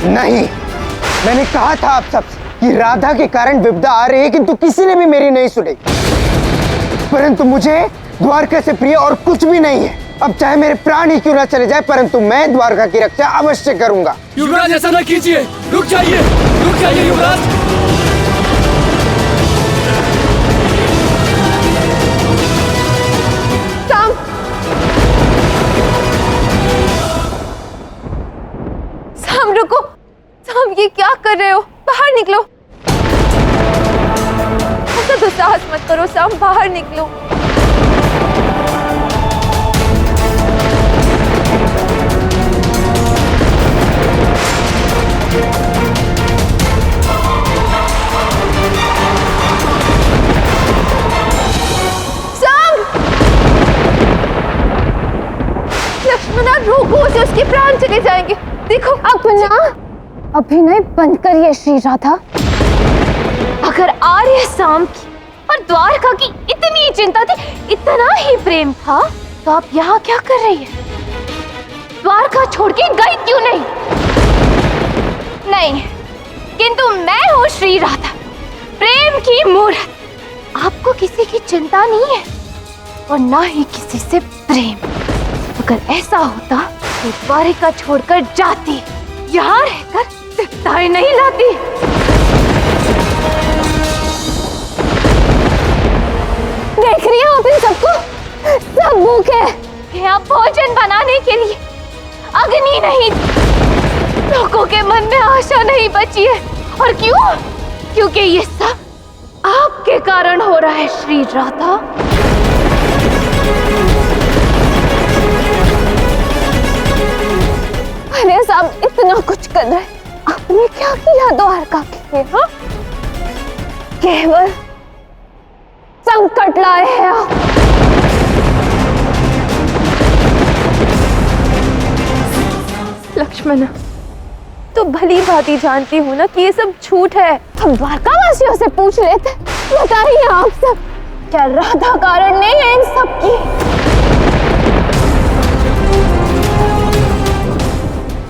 नहीं, मैंने कहा था आप सबसे कि राधा के कारण विपदा आ रही है, किंतु किसी ने भी मेरी नहीं सुनी। परंतु मुझे द्वारका से प्रिय और कुछ भी नहीं है। अब चाहे मेरे प्राण ही क्यों न चले जाए, परंतु मैं द्वारका की रक्षा अवश्य करूंगा। युवराज, ऐसा न कीजिए, रुक जाइए युवराज। साम रुको, साम ये क्या कर रहे हो? बाहर निकलो। ऐसा दुस्साहस मत करो साम, बाहर निकलो। लक्ष्मणा रोको उसे, उसके प्राण चले जाएंगे। देखो अपना अभिनय बंद करिए श्री राधा। अगर आर्य साम की और द्वारका की इतनी चिंता थी, इतना ही प्रेम था, तो आप यहाँ क्या कर रही है? द्वारका छोड़ के गई क्यों नहीं? नहीं, किंतु मैं हूँ श्री राधा, प्रेम की मूर्त। आपको किसी की चिंता नहीं है और ना ही किसी से प्रेम। अगर ऐसा होता तो द्वारिका छोड़कर जाती, यहाँ रहकर सिकताएं नहीं लाती। देख रही हो आप इन सबको? सब भूखे यहाँ भोजन बनाने के लिए अग्नि नहीं, लोगों के मन में आशा नहीं बची है। और क्यों? क्योंकि ये सब आपके कारण हो रहा है श्री राधा। अरे साहब, इतना कुछ कर रहे, आपने क्या किया द्वारका के लिए? हाँ, केवल संकट लाए हैं आप। लक्ष्मणा, तो भली भांति जानती हूँ ना कि ये सब झूठ है। हम द्वारकावासियों से पूछ लेते। बताइए आप सब, क्या राधा कारण नहीं है इन सब की?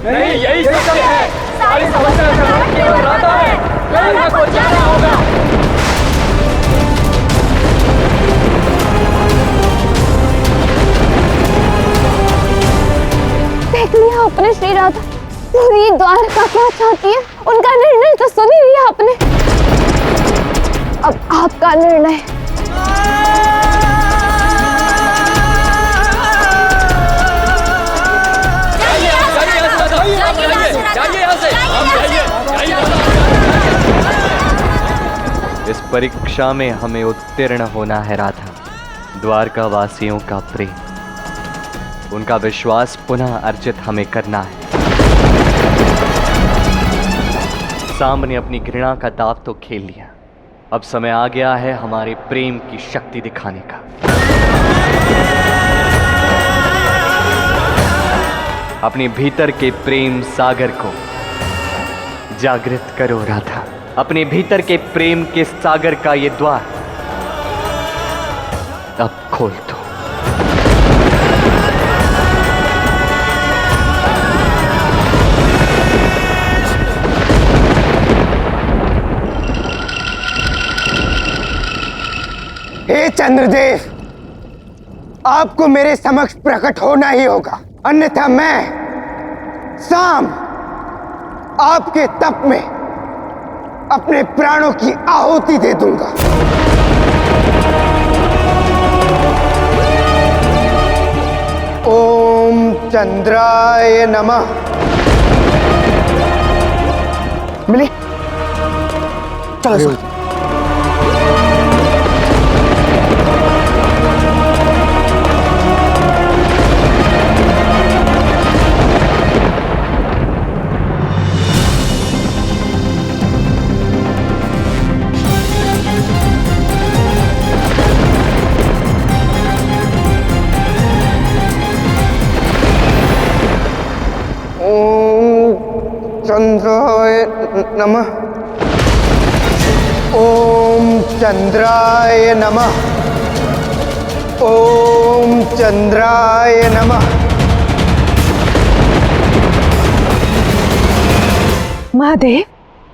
नहीं, यही सत्य है। सारी समस्या का कारण केवल राधा है। राधा को जाना होगा। देख लिया आपने श्री राधा, पूरी द्वारका क्या चाहती है, उनका निर्णय तो सुन ही लिया आपने। अब आपका निर्णय। इस परीक्षा में हमें उत्तीर्ण होना है राधा। द्वारका वासियों का प्रेम, उनका विश्वास पुनः अर्जित हमें करना है। सामने अपनी घृणा का दांव तो खेल लिया, अब समय आ गया है हमारे प्रेम की शक्ति दिखाने का। अपने भीतर के प्रेम सागर को जागृत करो राधा। अपने भीतर के प्रेम के सागर का ये द्वार अब खोल दो। हे चंद्रदेव, आपको मेरे समक्ष प्रकट होना ही होगा, अन्यथा मैं साम आपके तप में अपने प्राणों की आहुति दे दूंगा। ओम चंद्राय नमः। मिली? चलो। चंद्राय नमः। ओम चंद्राय नमः। ओम चंद्राय नमः। महादेव,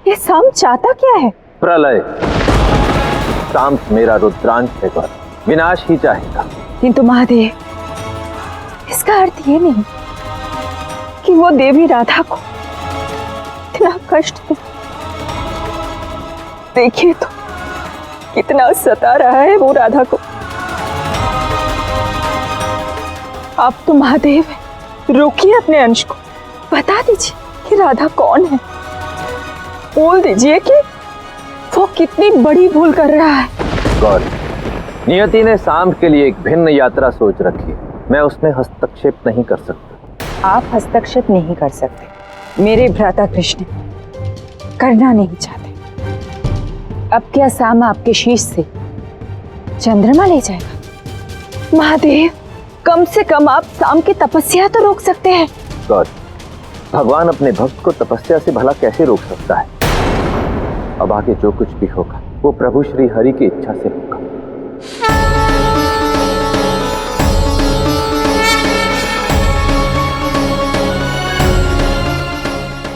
ये साम चाहता क्या है? प्रलय। सांप मेरा रुद्रांश है गौर, विनाश ही चाहेगा। किंतु महादेव, इसका अर्थ ये नहीं कि वो देवी राधा को इतना कष्ट दे। देखिए तो कितना सता रहा है वो राधा को। आप तो महादेव हैं, रोकिए अपने अंश को, बता दीजिए कि राधा कौन है। बोल दीजिए कि वो कितनी बड़ी भूल कर रहा है। गौर, नियति ने सांप के लिए एक भिन्न यात्रा सोच रखी है, मैं उसमें हस्तक्षेप नहीं कर सकता। आप हस्तक्षेप नहीं कर सकते, मेरे भ्राता कृष्ण करना नहीं चाहते। अब क्या साम आपके शीश से चंद्रमा ले जाएगा? महादेव, कम से कम आप साम की तपस्या तो रोक सकते हैं। गौर, भगवान अपने भक्त को तपस्या से भला कैसे रोक सकता है? अब आगे जो कुछ भी होगा वो प्रभु श्री हरि की इच्छा से होगा।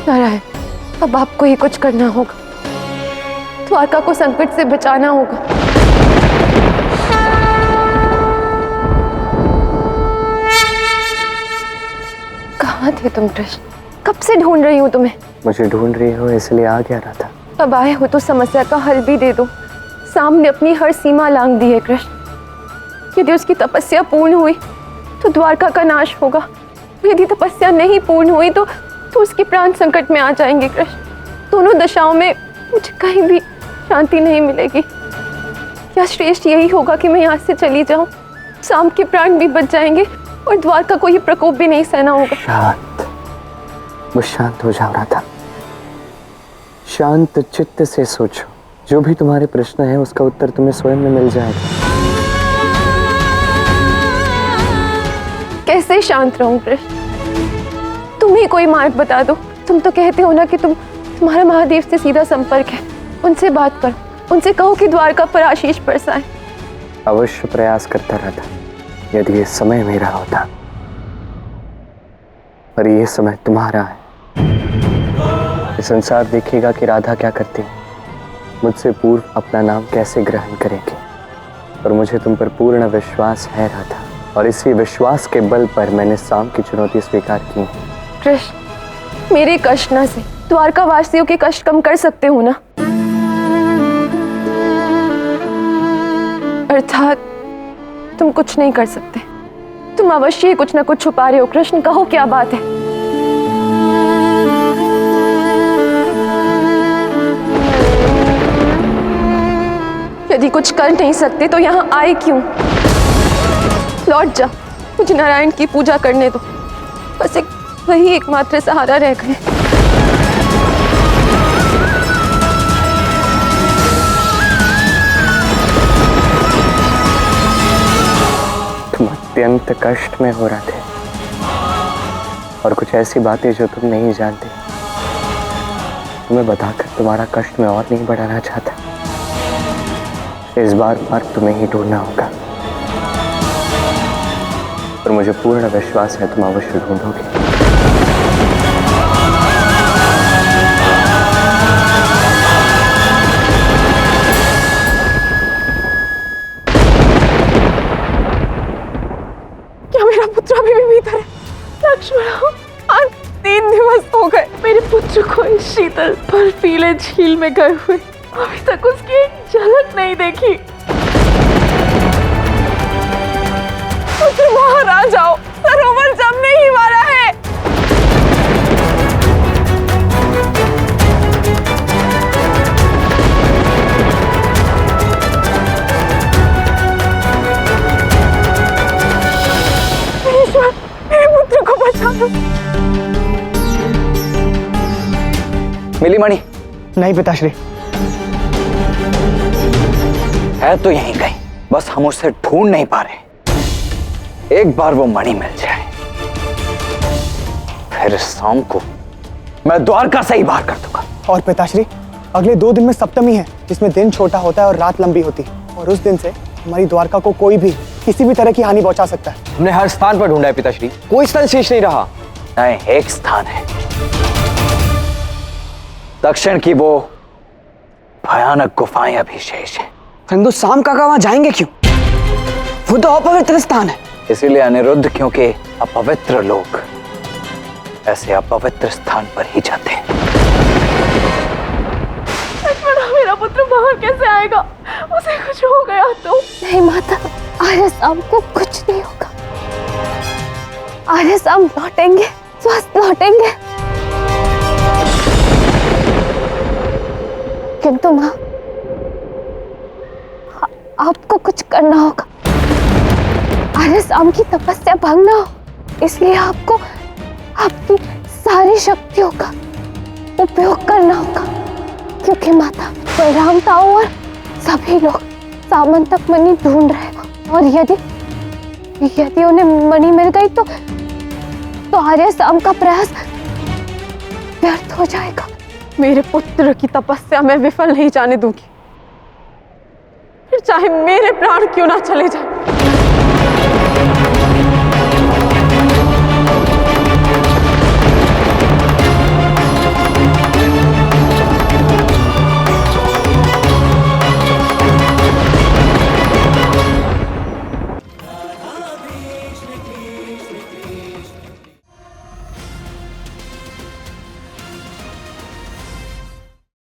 नारायण, अब आपको ही कुछ करना होगा, द्वारका को संकट से बचाना होगा। कहाँ थे तुम कृष्ण? कब से ढूंढ रही हूँ तुम्हें। मुझे ढूंढ रही हो इसलिए आ गया था। अब आए हो तो समस्या का हल भी दे दो। सामने अपनी हर सीमा लांघ दी है कृष्ण। यदि उसकी तपस्या पूर्ण हुई तो द्वारका का नाश होगा, यदि तपस्या नहीं पूर्ण हुई तो उसके प्राण संकट में आ जाएंगे कृष्ण। दोनों दशाओं में मुझे कहीं भी शांति नहीं मिलेगी। क्या श्रेष्ठ यही होगा कि मैं यहाँ से चली जाऊँ, साम के प्राण भी बच जाएंगे और द्वारका को ये प्रकोप भी नहीं सहना होगा। शांत, बस शांत हो जाओ राधा। शांत चित्त से सोचो, जो भी तुम्हारे प्रश्न है उसका उत्तर तुम्हें स्वयं में मिल जाएगा। कैसे शांत रहूं कृष्ण? तुम ही कोई मार्ग बता दो। तुम तो कहते हो ना कि तुम्हारा महादेव से सीधा संपर्क है। उनसे बात करो, उनसे कहो कि द्वारका पर आशीष बरसाए। अवश्य प्रयास करता रहता, यदि ये समय मेरा होता, पर ये समय तुम्हारा है। ये संसार देखेगा कि राधा क्या करती है, मुझसे पूर्व अपना नाम कैसे ग्रहण करेगी। और मुझे तुम पर पूर्ण विश्वास है राधा, और इसी विश्वास के बल पर मैंने साम की चुनौती स्वीकार की। कृष्ण, मेरे कष्ट न से द्वारका वासियों के कष्ट कम कर सकते हो ना? अर्थात तुम कुछ नहीं कर सकते। तुम अवश्य ही कुछ न कुछ छुपा रहे हो कृष्ण। कहो क्या बात है? यदि कुछ कर नहीं सकते तो यहाँ आए क्यों? लौट जा, मुझे नारायण की पूजा करने दो। बस वही एकमात्र सहारा रह गए। तुम अत्यंत कष्ट में हो रहे थे, और कुछ ऐसी बातें जो तुम नहीं जानते, तुम्हें बताकर तुम्हारा कष्ट में और नहीं बढ़ाना चाहता। इस बार मार्ग तुम्हें ही ढूंढना होगा, और मुझे पूर्ण विश्वास है तुम अवश्य ढूंढोगे। क्या मेरा पुत्र अभी भी भीतर है? लक्ष्मण, आज 3 दिवस हो गए मेरे पुत्र को इस शीतल बर्फीले झील में गए हुए। अभी तक उसकी एक झलक नहीं देखी। पुत्र बाहर आ जाओ, सरोवर जमने ही वाला है। ईश्वर, मेरे पुत्र को बचा लो। मिली मणि? नहीं पिताश्री। है तो यहीं कहीं, बस हम उसे ढूंढ नहीं पा रहे। एक बार वो मणि मिल जाए, फिर शाम को मैं द्वारका से ही बाहर कर दूंगा। और पिताश्री, अगले 2 दिन में सप्तमी है, जिसमें दिन छोटा होता है और रात लंबी होती है, और उस दिन से हमारी द्वारका को कोई भी किसी भी तरह की हानि पहुंचा सकता है। हमने हर स्थान पर ढूंढा है पिताश्री, कोई स्थल शेष नहीं रहा। नहीं, एक स्थान है दक्षिण की वो भयानक गुफाएं अभी शेष हैं। परंतु शाम काका वहां जाएंगे क्यों? वो तो अपवित्र स्थान है। इसीलिए अनिरुद्ध, क्योंकि अपवित्र लोग ऐसे अपवित्र स्थान पर ही जाते हैं। मेरा पुत्र बाहर कैसे आएगा? उसे कुछ हो गया तो? नहीं माता, आर्य शाम को कुछ नहीं होगा। आर्य शाम लौटेंगे, स्वस्थ लौटेंगे। किंतु माँ, आपको कुछ करना होगा। आर्य शाम की तपस्या भंग ना हो, इसलिए आपको आपकी सारी शक्तियों का उपयोग करना होगा। क्योंकि माता, बलराम ताऊ और सभी लोग सामन तक मणि ढूंढ रहे हैं, और यदि उन्हें मणि मिल गई तो आर्य शाम का प्रयास व्यर्थ हो जाएगा। मेरे पुत्र की तपस्या मैं विफल नहीं जाने दूंगी, फिर चाहे मेरे प्राण क्यों ना चले जाए।